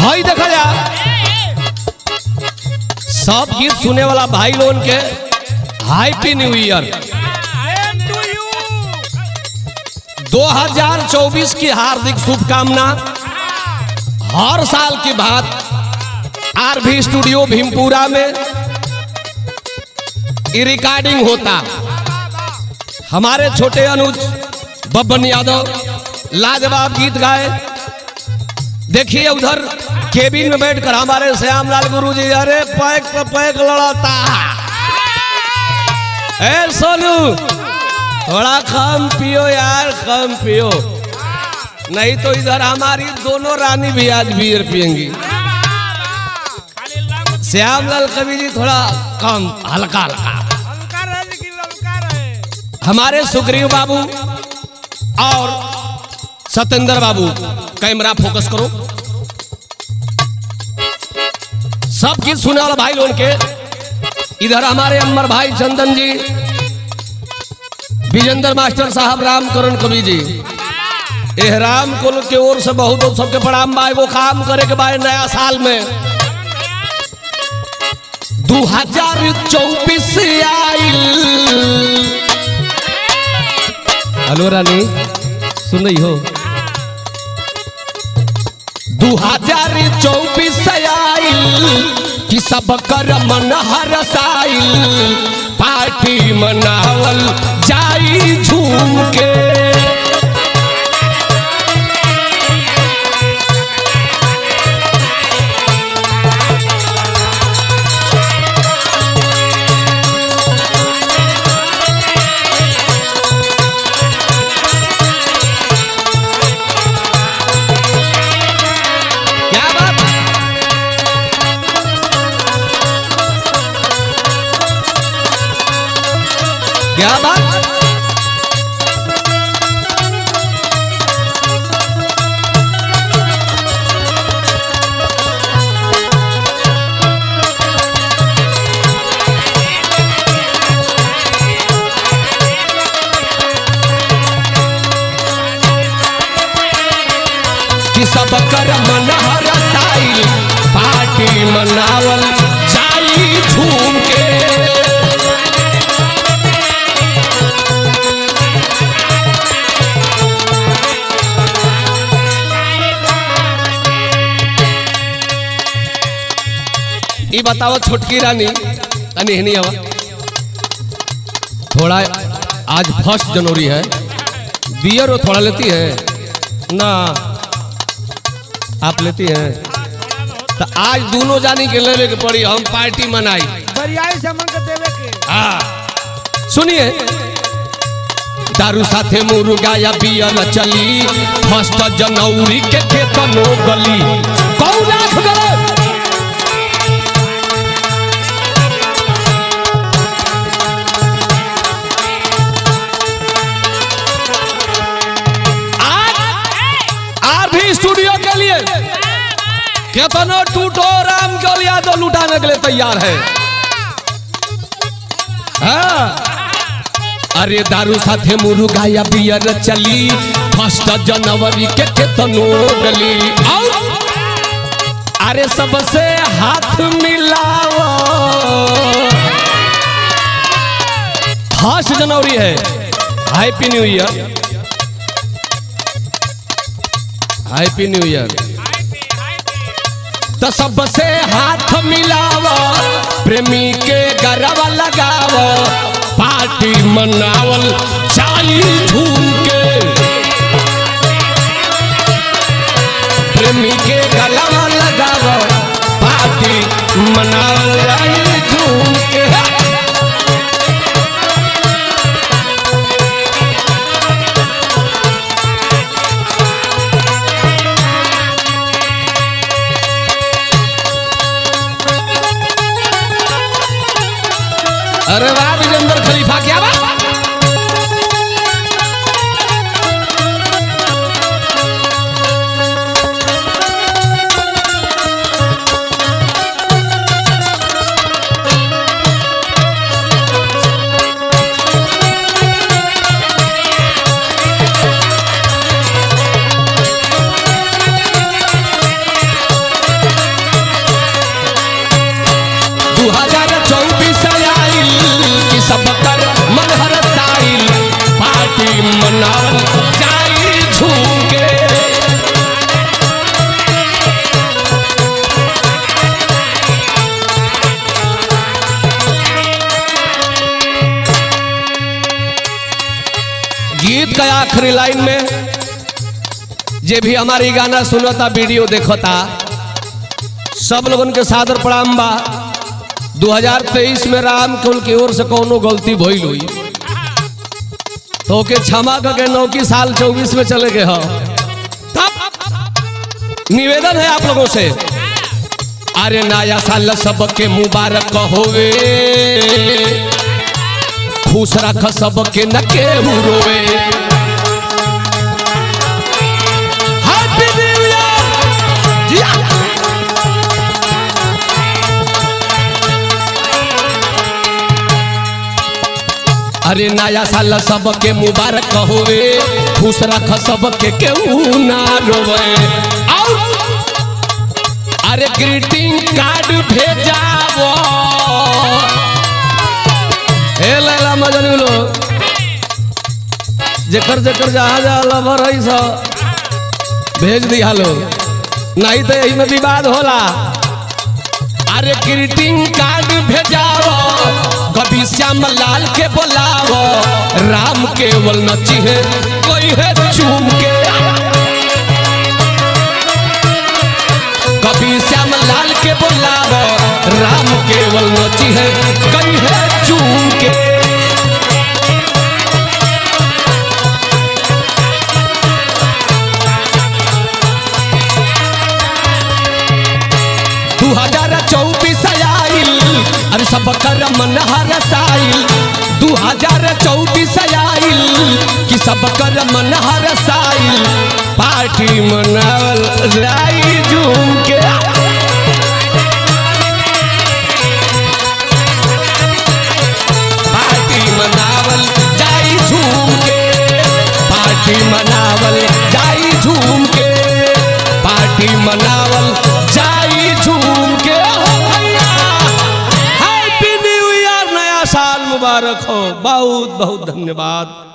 भाई देखा जा सब गीत सुने वाला भाई लोगन के हैप्पी न्यू ईयर 2024 की हार्दिक शुभकामना। हर साल की बात आरभी स्टूडियो भीमपुरा में रिकॉर्डिंग होता। हमारे छोटे अनुज बब्बन यादव लाजवाब गीत गाए। देखिए उधर केबिन में बैठकर हमारे श्यामलाल गुरुजी अरे पैक पे पैक लड़ाता। ए सोनू थोड़ा कम पियो यार, कम पियो, नहीं तो इधर हमारी दोनों रानी भी आज बियर पियेंगी। श्यामलाल कवि जी थोड़ा कम, हल्का हल्का। हमारे सुग्रीव बाबू और सतेंद्र बाबू कैमरा फोकस करो। सब गीत सुने वाला भाई लोगों के इधर हमारे अमर भाई चंदन जी, विजेंद्र मास्टर साहब, रामकरण कवि जी, एहराम कुल के ओर से बहुत सबके प्रणाम भाई। वो काम करे के बाद नया साल में 2024 आइल। हेलो रानी सुन रही हो? 2024 आइल कि सब कर मन हरसाइल, पार्टी मनावल जाई झूम के। क्या बात? कि सब कर मन हरसाइल, पार्टी मनावल जाई झूम के। ये बताओ छोटकी रानी नहीं हवा थोड़ा, आज 1 जनवरी है, बियर वो थोड़ा लेती है ना? आप लेती हैं तो आज दोनों जानी के लेवे के पड़ी, हम पार्टी मनाई। हाँ सुनिए, दारू साथे मुर्गा या बियर चली, 1 जनवरी के केतनो गली कौन आँख गले। स्टूडियो के लिए कितना टूटो राम के लिए तो लुटाने के लिए तैयार है। हाँ? अरे दारू साथे मुर्गा या बियर चली, 1 जनवरी के केतनो गली। अरे सबसे हाथ मिलाओ, 1 जनवरी है, happy new year, happy new year. तो सबसे हाथ मिलाओ, प्रेमी के गरबा लगाओ, पार्टी मनावल जाई झूम के। प्रेमी के गरबा लगाओ, पार्टी मनावल जाई झूम के। अरे वाह विजेंद्र खलीफा, क्या बात। हमारी लाइन में जे भी हमारी गाना सुनता वीडियो देखता सब लोगन के सादर प्रणाम बा। 2023 में राम कुल की ओर से कोनो गलती भइल हुई तो के क्षमा करके 9 की साल 24 में चले गए हो। निवेदन है आप लोगों से, अरे नया साल सबके मुबारक होवे, खुश रख सबके न केहू रोवे। Happy new year. अरे नया साल सबके मुबारक होवे, खुश रख सबके केहू ना रोवे। अरे ग्रीटिंग कार्ड भेजावो, हे लैला मजनू लो जेकर जेकर जहाँ जहाँ लवर है सब भेज दिया लो, नहीं तो यही में विवाद होला। अरे ग्रीटिंग कार्ड भेजाओ, कभी श्याम लाल के बुलाओ, राम केवल नची है कोई है चूम के। कभी श्याम लाल के बुलाओ, राम केवल नची है कोई है चूम के। 2024 आइल, अरे सब कर मन हरसाइल। 2024 आइल कि सब कर मन हरसाइल, पार्टी मनावल जाई झूम के। पार्टी मनावल जाई झूम के, पार्टी मनावल जाई झूम के, पार्टी मनावल जाई झूम के। हैप्पी न्यू ईयर, नया साल मुबारक हो। बहुत बहुत धन्यवाद।